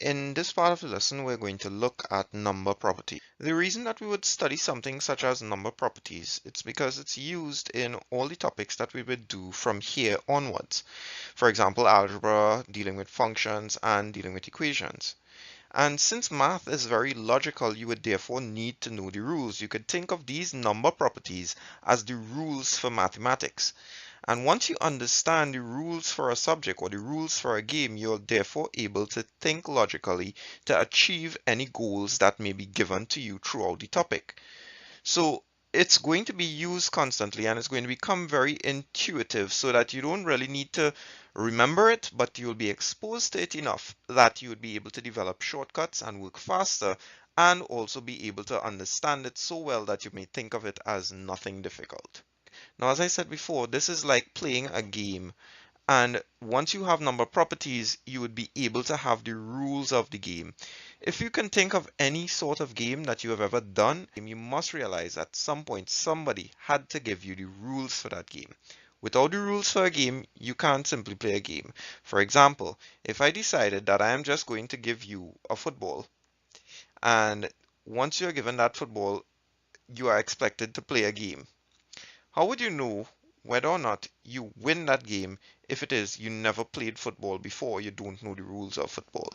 In this part of the lesson, we're going to look at number properties. The reason that we would study something such as number properties, it's because it's used in all the topics that we would do from here onwards. For example, algebra, dealing with functions, and dealing with equations. And since math is very logical, you would therefore need to know the rules. You could think of these number properties as the rules for mathematics. And once you understand the rules for a subject or the rules for a game, you're therefore able to think logically to achieve any goals that may be given to you throughout the topic. So it's going to be used constantly and it's going to become very intuitive so that you don't really need to remember it, but you'll be exposed to it enough that you would be able to develop shortcuts and work faster and also be able to understand it so well that you may think of it as nothing difficult. Now, as I said before, this is like playing a game. And once you have number properties, you would be able to have the rules of the game. If you can think of any sort of game that you have ever done, you must realize at some point somebody had to give you the rules for that game. Without the rules for a game, you can't simply play a game. For example, if I decided that I am just going to give you a football, and once you're given that football, you are expected to play a game. How would you know whether or not you win that game if it is you never played football before, you don't know the rules of football?